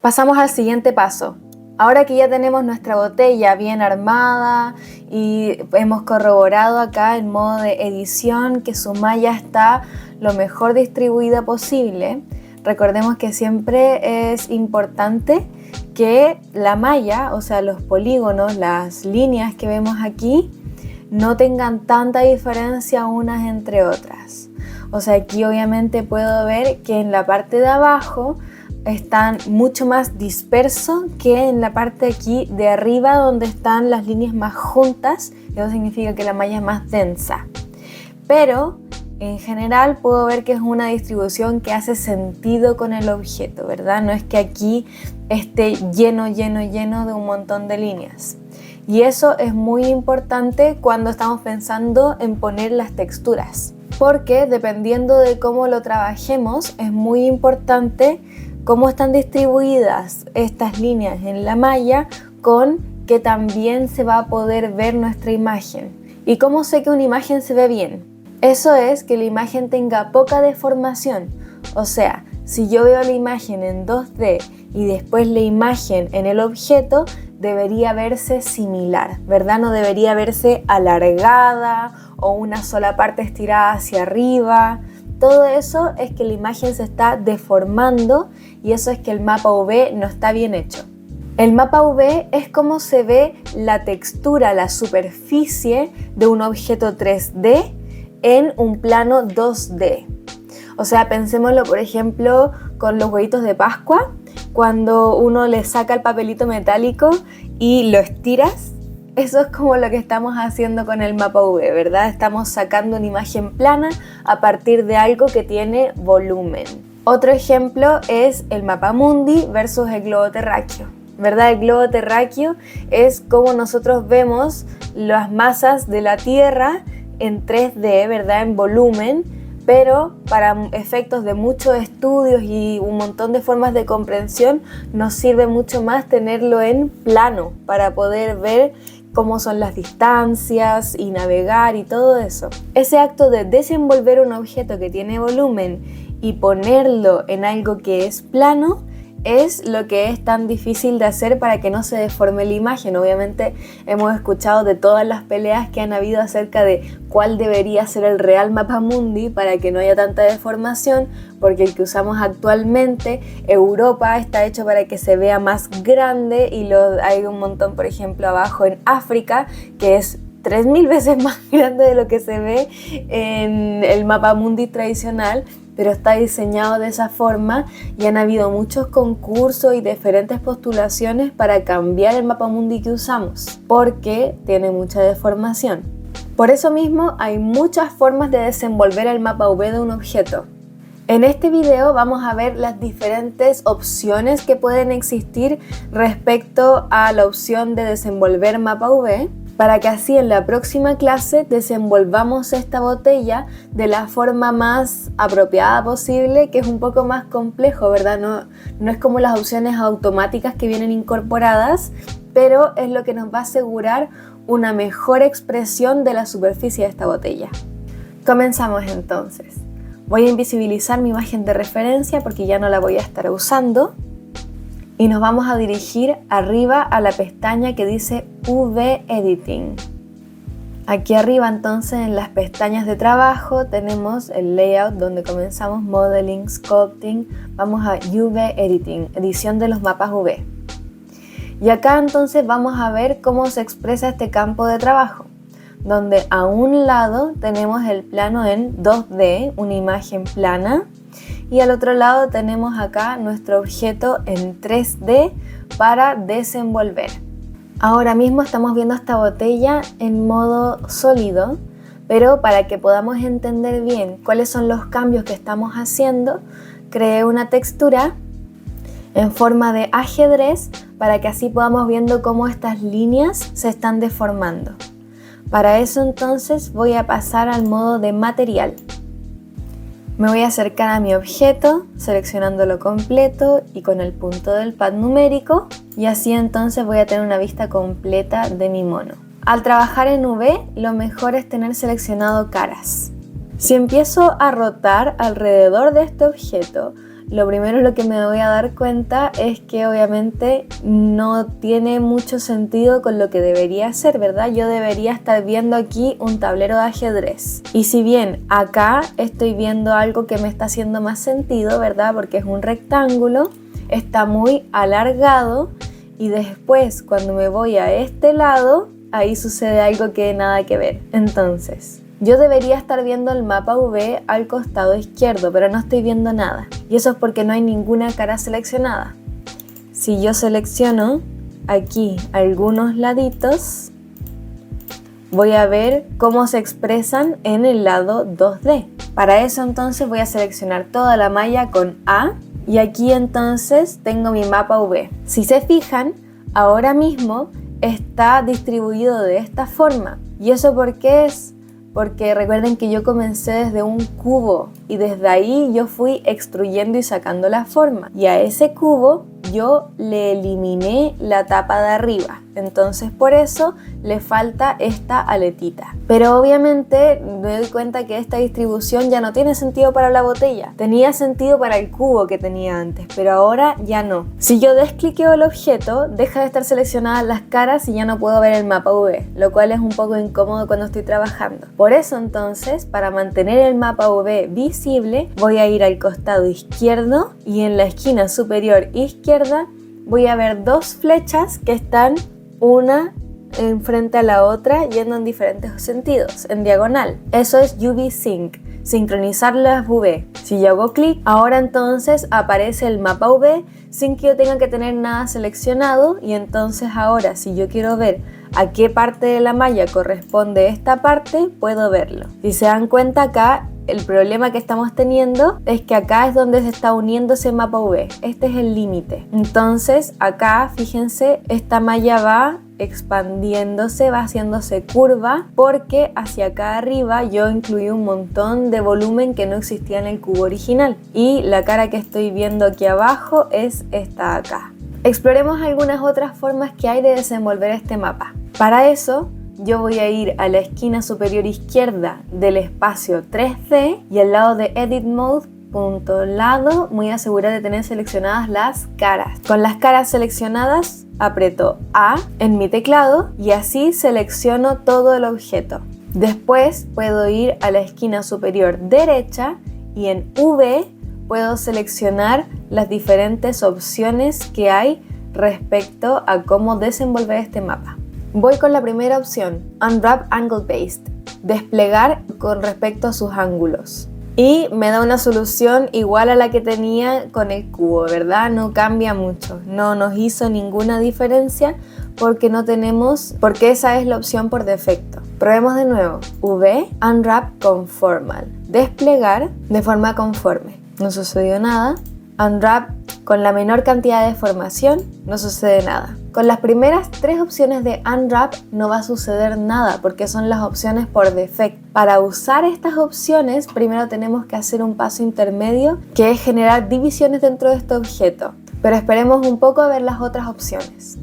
Pasamos al siguiente paso. Ahora que ya tenemos nuestra botella bien armada y hemos corroborado acá en modo de edición que su malla está lo mejor distribuida posible, recordemos que siempre es importante que la malla, o sea los polígonos, las líneas que vemos aquí, no tengan tanta diferencia unas entre otras. O sea, aquí obviamente puedo ver que en la parte de abajo están mucho más dispersos que en la parte aquí de arriba donde están las líneas más juntas. Eso significa que la malla es más densa. Pero en general puedo ver que es una distribución que hace sentido con el objeto, ¿verdad? No es que aquí esté lleno de un montón de líneas. Y eso es muy importante cuando estamos pensando en poner las texturas. Porque dependiendo de cómo lo trabajemos, es muy importante cómo están distribuidas estas líneas en la malla con que también se va a poder ver nuestra imagen. ¿Y cómo sé que una imagen se ve bien? Eso es que la imagen tenga poca deformación. O sea, si yo veo la imagen en 2D y después la imagen en el objeto, debería verse similar, ¿verdad? No debería verse alargada o una sola parte estirada hacia arriba. Todo eso es que la imagen se está deformando y eso es que el mapa UV no está bien hecho. El mapa UV es como se ve la textura, la superficie de un objeto 3D en un plano 2D. O sea, pensémoslo por ejemplo con los huevitos de Pascua, cuando uno le saca el papelito metálico y lo estiras. Eso es como lo que estamos haciendo con el mapa UV, ¿verdad? Estamos sacando una imagen plana a partir de algo que tiene volumen. Otro ejemplo es el mapa mundi versus el globo terráqueo, ¿verdad? El globo terráqueo es como nosotros vemos las masas de la Tierra en 3D, ¿verdad? En volumen, pero para efectos de muchos estudios y un montón de formas de comprensión nos sirve mucho más tenerlo en plano para poder ver cómo son las distancias y navegar y todo eso. Ese acto de desenvolver un objeto que tiene volumen y ponerlo en algo que es plano es lo que es tan difícil de hacer para que no se deforme la imagen. Obviamente hemos escuchado de todas las peleas que han habido acerca de cuál debería ser el real mapa mundi para que no haya tanta deformación, porque el que usamos actualmente, Europa, está hecho para que se vea más grande y hay un montón, por ejemplo, abajo en África, que es 3000 veces más grande de lo que se ve en el mapa mundi tradicional, pero está diseñado de esa forma y han habido muchos concursos y diferentes postulaciones para cambiar el mapa mundi que usamos, porque tiene mucha deformación. Por eso mismo hay muchas formas de desenvolver el mapa UV de un objeto. En este video vamos a ver las diferentes opciones que pueden existir respecto a la opción de desenvolver mapa UV, para que así en la próxima clase desenvolvamos esta botella de la forma más apropiada posible, que es un poco más complejo, ¿verdad? No es como las opciones automáticas que vienen incorporadas, pero es lo que nos va a asegurar una mejor expresión de la superficie de esta botella. Comenzamos entonces. Voy a invisibilizar mi imagen de referencia porque ya no la voy a estar usando. Y nos vamos a dirigir arriba a la pestaña que dice UV Editing. Aquí arriba entonces en las pestañas de trabajo tenemos el layout donde comenzamos Modeling, Sculpting, vamos a UV Editing, edición de los mapas UV. Y acá entonces vamos a ver cómo se expresa este campo de trabajo, donde a un lado tenemos el plano en 2D, una imagen plana, y al otro lado tenemos acá nuestro objeto en 3D para desenvolver. Ahora mismo estamos viendo esta botella en modo sólido, pero para que podamos entender bien cuáles son los cambios que estamos haciendo, creé una textura en forma de ajedrez para que así podamos viendo cómo estas líneas se están deformando. Para eso entonces voy a pasar al modo de material. Me voy a acercar a mi objeto, seleccionándolo completo y con el punto del pad numérico, y así entonces voy a tener una vista completa de mi mono. Al trabajar en UV, lo mejor es tener seleccionado caras. Si empiezo a rotar alrededor de este objeto, lo primero lo que me voy a dar cuenta es que obviamente no tiene mucho sentido con lo que debería ser, ¿verdad? Yo debería estar viendo aquí un tablero de ajedrez. Y si bien acá estoy viendo algo que me está haciendo más sentido, ¿verdad? Porque es un rectángulo, está muy alargado y después cuando me voy a este lado, ahí sucede algo que nada que ver. Entonces, yo debería estar viendo el mapa V al costado izquierdo, pero no estoy viendo nada. Y eso es porque no hay ninguna cara seleccionada. Si yo selecciono aquí algunos laditos, voy a ver cómo se expresan en el lado 2D. Para eso entonces voy a seleccionar toda la malla con A y aquí entonces tengo mi mapa V. Si se fijan, ahora mismo está distribuido de esta forma. ¿Y eso por qué es? Porque recuerden que yo comencé desde un cubo y desde ahí yo fui extruyendo y sacando la forma. Y a ese cubo yo le eliminé la tapa de arriba. Entonces por eso le falta esta aletita. Pero obviamente me doy cuenta que esta distribución ya no tiene sentido para la botella. Tenía sentido para el cubo que tenía antes, pero ahora ya no. Si yo descliqueo el objeto, deja de estar seleccionadas las caras y ya no puedo ver el mapa V, lo cual es un poco incómodo cuando estoy trabajando. Por eso entonces, para mantener el mapa V visible, voy a ir al costado izquierdo y en la esquina superior izquierda voy a ver dos flechas que están una enfrente a la otra yendo en diferentes sentidos, en diagonal. Eso es UV Sync, sincronizar las V. Si yo hago clic, ahora entonces aparece el mapa V sin que yo tenga que tener nada seleccionado y entonces ahora si yo quiero ver a qué parte de la malla corresponde esta parte, puedo verlo. Si se dan cuenta acá, el problema que estamos teniendo es que acá es donde se está uniendo ese mapa V. Este es el límite. Entonces acá, fíjense, esta malla va expandiéndose, va haciéndose curva porque hacia acá arriba yo incluí un montón de volumen que no existía en el cubo original. Y la cara que estoy viendo aquí abajo es esta de acá. Exploremos algunas otras formas que hay de desenvolver este mapa. Para eso, yo voy a ir a la esquina superior izquierda del espacio 3D y al lado de Edit Mode, punto lado, voy a asegurar de tener seleccionadas las caras. Con las caras seleccionadas, aprieto A en mi teclado y así selecciono todo el objeto. Después puedo ir a la esquina superior derecha y en V puedo seleccionar las diferentes opciones que hay respecto a cómo desenvolver este mapa. Voy con la primera opción, Unwrap Angle Based, desplegar con respecto a sus ángulos. Y me da una solución igual a la que tenía con el cubo, ¿verdad? No cambia mucho, no nos hizo ninguna diferencia porque esa es la opción por defecto. Probemos de nuevo, V, Unwrap Conformal, desplegar de forma conforme. No sucedió nada. Unwrap con la menor cantidad de deformación, no sucede nada. Con las primeras tres opciones de Unwrap no va a suceder nada porque son las opciones por defecto. Para usar estas opciones, primero tenemos que hacer un paso intermedio que es generar divisiones dentro de este objeto. Pero esperemos un poco a ver las otras opciones.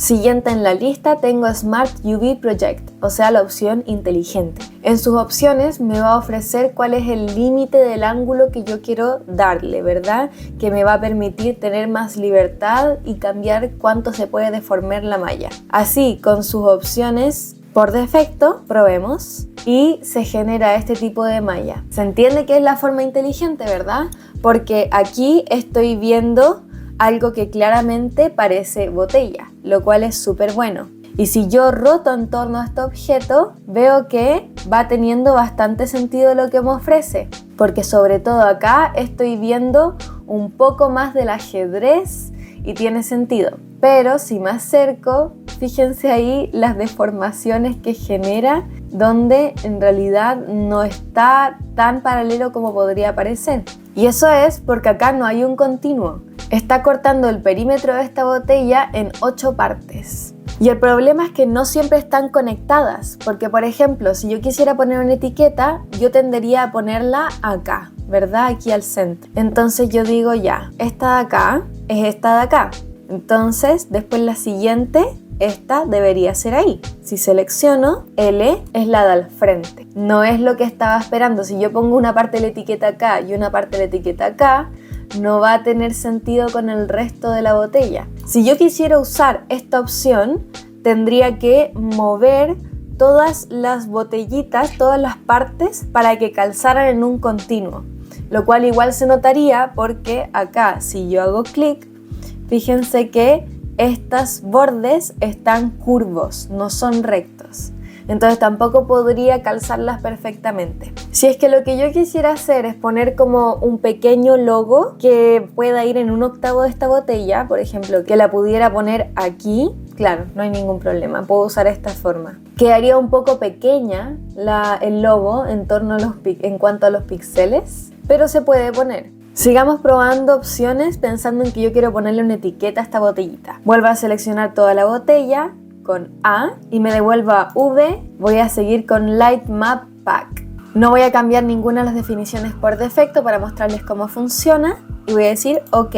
Siguiente en la lista tengo Smart UV Project, o sea la opción inteligente. En sus opciones me va a ofrecer cuál es el límite del ángulo que yo quiero darle, ¿verdad? Que me va a permitir tener más libertad y cambiar cuánto se puede deformar la malla. Así, con sus opciones por defecto, probemos y se genera este tipo de malla. Se entiende que es la forma inteligente, ¿verdad? Porque aquí estoy viendo algo que claramente parece botella, lo cual es súper bueno. Y si yo roto en torno a este objeto, veo que va teniendo bastante sentido lo que me ofrece, porque sobre todo acá estoy viendo un poco más del ajedrez y tiene sentido. Pero si me acerco, fíjense ahí las deformaciones que genera, donde en realidad no está tan paralelo como podría parecer. Y eso es porque acá no hay un continuo. Está cortando el perímetro de esta botella en 8 partes. Y el problema es que no siempre están conectadas, porque por ejemplo, si yo quisiera poner una etiqueta, yo tendería a ponerla acá, ¿verdad? Aquí al centro. Entonces yo digo ya, esta de acá es esta de acá. Entonces, después la siguiente, esta debería ser ahí. Si selecciono, L es la de al frente. No es lo que estaba esperando. Si yo pongo una parte de la etiqueta acá y una parte de la etiqueta acá, no va a tener sentido con el resto de la botella. Si yo quisiera usar esta opción, tendría que mover todas las botellitas, todas las partes para que calzaran en un continuo, lo cual igual se notaría porque acá si yo hago clic, fíjense que estos bordes están curvos, no son rectos. Entonces tampoco podría calzarlas perfectamente. Si es que lo que yo quisiera hacer es poner como un pequeño logo que pueda ir en un octavo de esta botella, por ejemplo, que la pudiera poner aquí, claro, no hay ningún problema, puedo usar esta forma. Quedaría un poco pequeña el logo en cuanto a los píxeles, pero se puede poner. Sigamos probando opciones pensando en que yo quiero ponerle una etiqueta a esta botellita. Vuelvo a seleccionar toda la botella con A y me devuelvo a V. Voy a seguir con Light Map Pack. No voy a cambiar ninguna de las definiciones por defecto para mostrarles cómo funciona y voy a decir OK.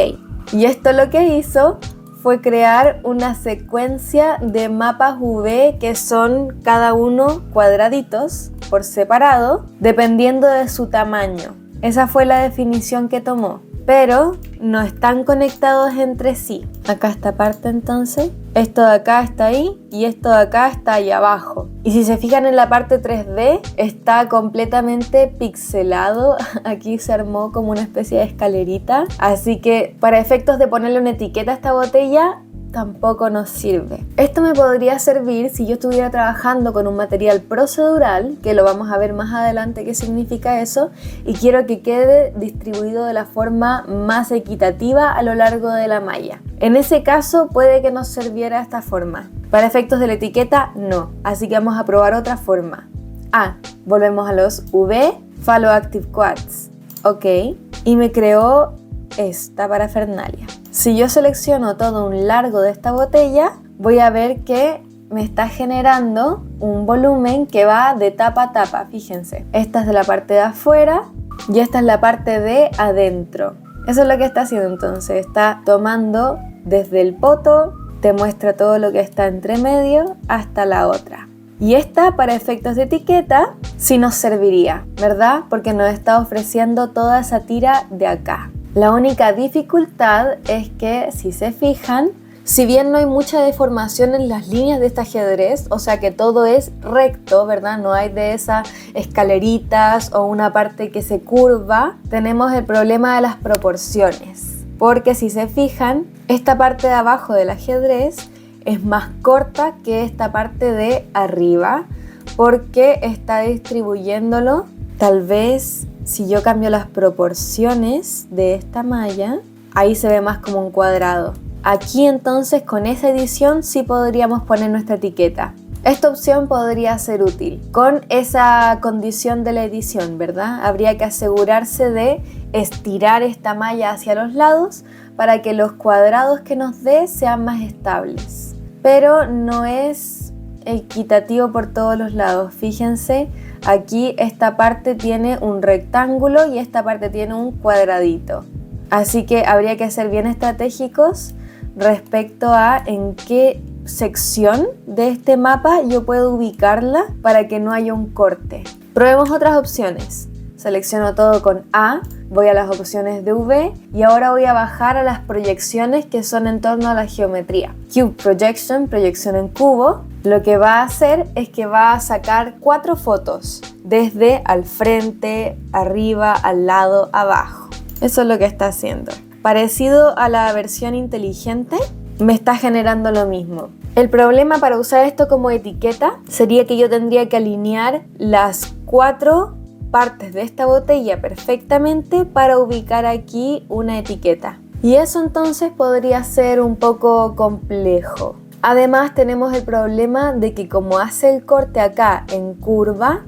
Y esto lo que hizo fue crear una secuencia de mapas V que son cada uno cuadraditos por separado dependiendo de su tamaño. Esa fue la definición que tomó, pero no están conectados entre sí. Acá esta parte entonces, esto de acá está ahí y esto de acá está ahí abajo. Y si se fijan en la parte 3D, está completamente pixelado. Aquí se armó como una especie de escalerita. Así que para efectos de ponerle una etiqueta a esta botella, tampoco nos sirve. Esto me podría servir si yo estuviera trabajando con un material procedural, que lo vamos a ver más adelante qué significa eso, y quiero que quede distribuido de la forma más equitativa a lo largo de la malla. En ese caso puede que nos sirviera esta forma. Para efectos de la etiqueta, no. Así que vamos a probar otra forma. Volvemos a los V, Follow Active Quads. OK. Y me creó esta parafernalia. Si yo selecciono todo un largo de esta botella, voy a ver que me está generando un volumen que va de tapa a tapa. Fíjense, esta es de la parte de afuera y esta es la parte de adentro. Eso es lo que está haciendo entonces. Está tomando desde el poto, te muestra todo lo que está entre medio hasta la otra. Y esta, para efectos de etiqueta, sí nos serviría, ¿verdad? Porque nos está ofreciendo toda esa tira de acá. La única dificultad es que, si se fijan, si bien no hay mucha deformación en las líneas de este ajedrez, o sea que todo es recto, ¿verdad? No hay de esas escaleritas o una parte que se curva, tenemos el problema de las proporciones. Porque si se fijan, esta parte de abajo del ajedrez es más corta que esta parte de arriba, porque está distribuyéndolo, tal vez. Si yo cambio las proporciones de esta malla, ahí se ve más como un cuadrado. Aquí entonces con esa edición sí podríamos poner nuestra etiqueta. Esta opción podría ser útil con esa condición de la edición, ¿verdad? Habría que asegurarse de estirar esta malla hacia los lados para que los cuadrados que nos dé sean más estables. Pero no es equitativo por todos los lados. Fíjense, aquí esta parte tiene un rectángulo y esta parte tiene un cuadradito. Así que habría que ser bien estratégicos respecto a en qué sección de este mapa yo puedo ubicarla para que no haya un corte. Probemos otras opciones. Selecciono todo con A, voy a las opciones de V y ahora voy a bajar a las proyecciones que son en torno a la geometría. Cube Projection, proyección en cubo, lo que va a hacer es que va a sacar 4 fotos, desde al frente, arriba, al lado, abajo. Eso es lo que está haciendo. Parecido a la versión inteligente, me está generando lo mismo. El problema para usar esto como etiqueta sería que yo tendría que alinear las 4 partes de esta botella perfectamente para ubicar aquí una etiqueta. Y eso entonces podría ser un poco complejo. Además tenemos el problema de que como hace el corte acá en curva,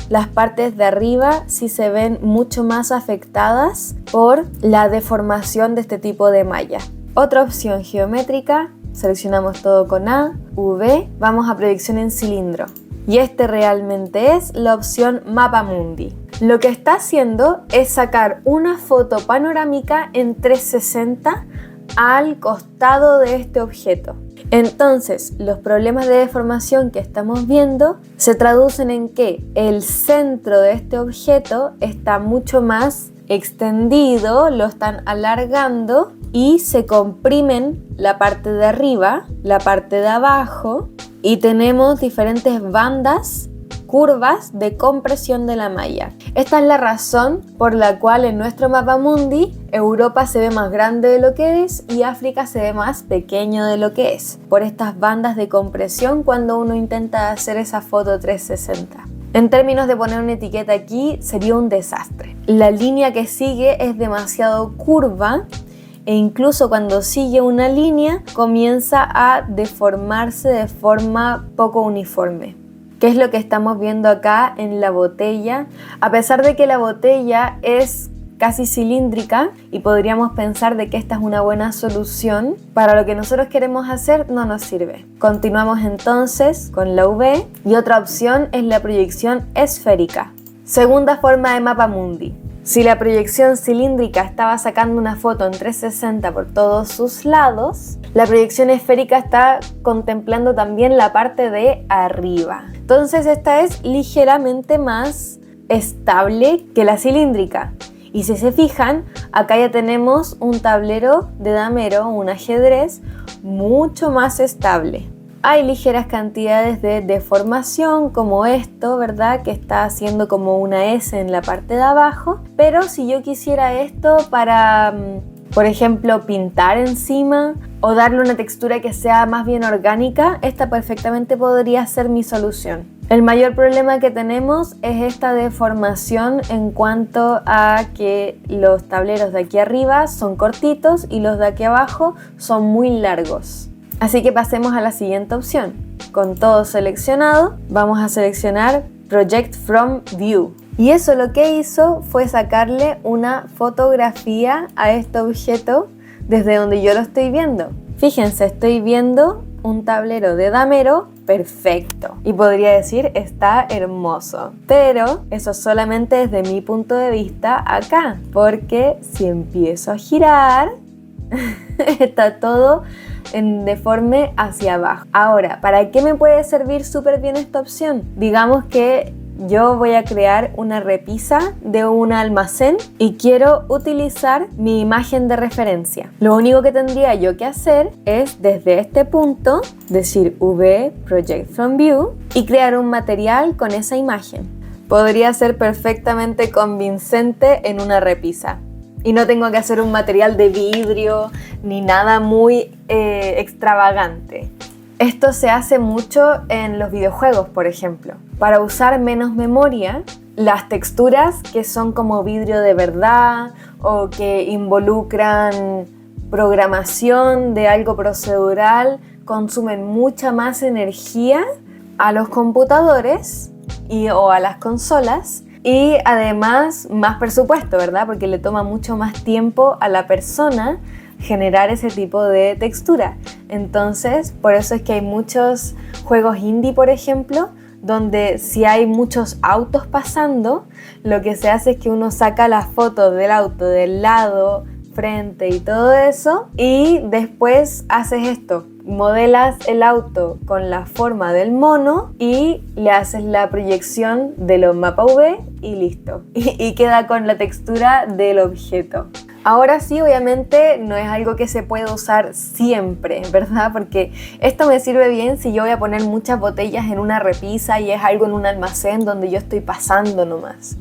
las partes de arriba sí se ven mucho más afectadas por la deformación de este tipo de malla. Otra opción geométrica, seleccionamos todo con A, V, vamos a proyección en cilindro. Y este realmente es la opción Mapa Mundi. Lo que está haciendo es sacar una foto panorámica en 360 al costado de este objeto. Entonces, los problemas de deformación que estamos viendo se traducen en que el centro de este objeto está mucho más extendido, lo están alargando y se comprimen la parte de arriba, la parte de abajo y tenemos diferentes bandas, curvas de compresión de la malla. Esta es la razón por la cual en nuestro mapa mundi Europa se ve más grande de lo que es y África se ve más pequeño de lo que es, por estas bandas de compresión cuando uno intenta hacer esa foto 360. En términos de poner una etiqueta aquí, sería un desastre. La línea que sigue es demasiado curva e incluso cuando sigue una línea comienza a deformarse de forma poco uniforme. ¿Qué es lo que estamos viendo acá en la botella? A pesar de que la botella es casi cilíndrica y podríamos pensar de que esta es una buena solución, para lo que nosotros queremos hacer no nos sirve. Continuamos entonces con la UV y otra opción es la proyección esférica. Segunda forma de mapa mundi. Si la proyección cilíndrica estaba sacando una foto en 360 por todos sus lados, la proyección esférica está contemplando también la parte de arriba. Entonces esta es ligeramente más estable que la cilíndrica. Y si se fijan, acá ya tenemos un tablero de damero, un ajedrez, mucho más estable. Hay ligeras cantidades de deformación como esto, ¿verdad? Que está haciendo como una S en la parte de abajo. Pero si yo quisiera esto para, por ejemplo, pintar encima o darle una textura que sea más bien orgánica, esta perfectamente podría ser mi solución. El mayor problema que tenemos es esta deformación en cuanto a que los tableros de aquí arriba son cortitos y los de aquí abajo son muy largos. Así que pasemos a la siguiente opción. Con todo seleccionado, vamos a seleccionar Project from View. Y eso lo que hizo fue sacarle una fotografía a este objeto desde donde yo lo estoy viendo. Fíjense, estoy viendo un tablero de damero perfecto. Y podría decir, está hermoso. Pero eso solamente desde mi punto de vista acá. Porque si empiezo a girar, está todo en deforme hacia abajo. Ahora, ¿para qué me puede servir súper bien esta opción? Digamos que yo voy a crear una repisa de un almacén y quiero utilizar mi imagen de referencia. Lo único que tendría yo que hacer es desde este punto decir V Project from View y crear un material con esa imagen. Podría ser perfectamente convincente en una repisa. Y no tengo que hacer un material de vidrio ni nada muy extravagante. Esto se hace mucho en los videojuegos, por ejemplo. Para usar menos memoria, las texturas que son como vidrio de verdad o que involucran programación de algo procedural consumen mucha más energía a los computadores o a las consolas. Y además más presupuesto, ¿verdad? Porque le toma mucho más tiempo a la persona generar ese tipo de textura. Entonces, por eso es que hay muchos juegos indie, por ejemplo, donde si hay muchos autos pasando, lo que se hace es que uno saca las fotos del auto del lado, frente y todo eso, y después haces esto. Modelas el auto con la forma del mono y le haces la proyección de los mapa V y listo. Y queda con la textura del objeto. Ahora sí, obviamente no es algo que se puede usar siempre, ¿verdad? Porque esto me sirve bien si yo voy a poner muchas botellas en una repisa y es algo en un almacén donde yo estoy pasando nomás.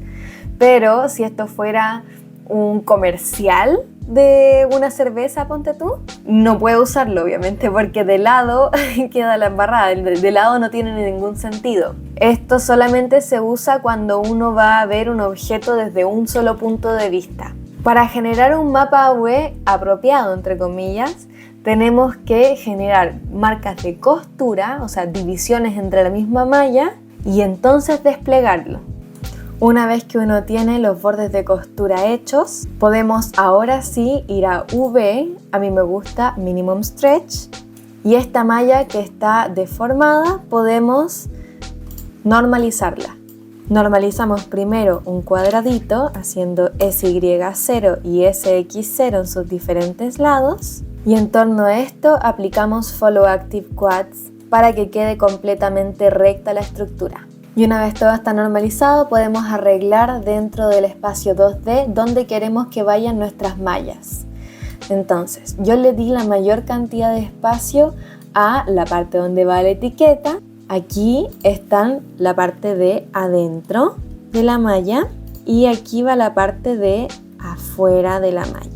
Pero si esto fuera un comercial de una cerveza, ponte tú, no puedo usarlo obviamente porque de lado queda la embarrada, de lado no tiene ningún sentido. Esto solamente se usa cuando uno va a ver un objeto desde un solo punto de vista. Para generar un mapa AV apropiado, entre comillas, tenemos que generar marcas de costura, o sea, divisiones entre la misma malla y entonces desplegarlo. Una vez que uno tiene los bordes de costura hechos, podemos ahora sí ir a V, a mí me gusta Minimum Stretch, y esta malla que está deformada podemos normalizarla. Normalizamos primero un cuadradito haciendo SY0 y SX0 en sus diferentes lados, y en torno a esto aplicamos Follow Active Quads para que quede completamente recta la estructura. Y una vez todo está normalizado, podemos arreglar dentro del espacio 2D donde queremos que vayan nuestras mallas. Entonces, yo le di la mayor cantidad de espacio a la parte donde va la etiqueta. Aquí está la parte de adentro de la malla y aquí va la parte de afuera de la malla.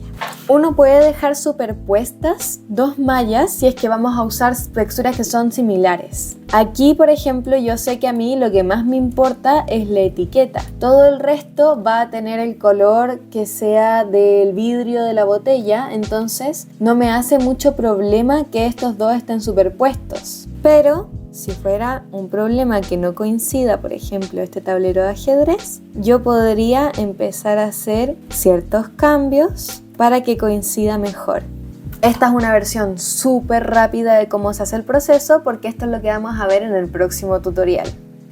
Uno puede dejar superpuestas dos mallas si es que vamos a usar texturas que son similares. Aquí, por ejemplo, yo sé que a mí lo que más me importa es la etiqueta. Todo el resto va a tener el color que sea del vidrio de la botella, entonces no me hace mucho problema que estos dos estén superpuestos. Pero si fuera un problema que no coincida, por ejemplo, este tablero de ajedrez, yo podría empezar a hacer ciertos cambios para que coincida mejor. Esta es una versión súper rápida de cómo se hace el proceso porque esto es lo que vamos a ver en el próximo tutorial.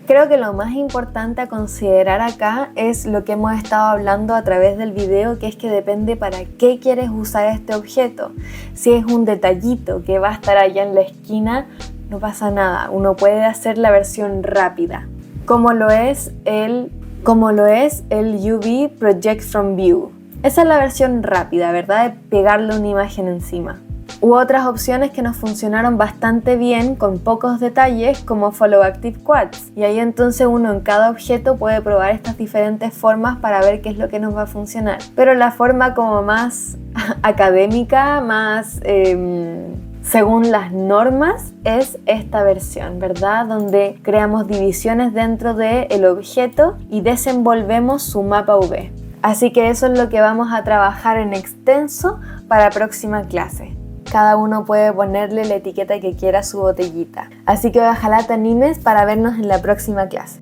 Creo que lo más importante a considerar acá es lo que hemos estado hablando a través del video, que es que depende para qué quieres usar este objeto. Si es un detallito que va a estar allá en la esquina, no pasa nada, uno puede hacer la versión rápida, como lo es el UV Project from View. Esa es la versión rápida, ¿verdad? De pegarle una imagen encima. U otras opciones que nos funcionaron bastante bien con pocos detalles como Follow Active Quads. Y ahí entonces uno en cada objeto puede probar estas diferentes formas para ver qué es lo que nos va a funcionar. Pero la forma como más académica, más según las normas, es esta versión, ¿verdad? Donde creamos divisiones dentro del objeto y desenvolvemos su mapa UV. Así que eso es lo que vamos a trabajar en extenso para la próxima clase. Cada uno puede ponerle la etiqueta que quiera a su botellita. Así que ojalá te animes para vernos en la próxima clase.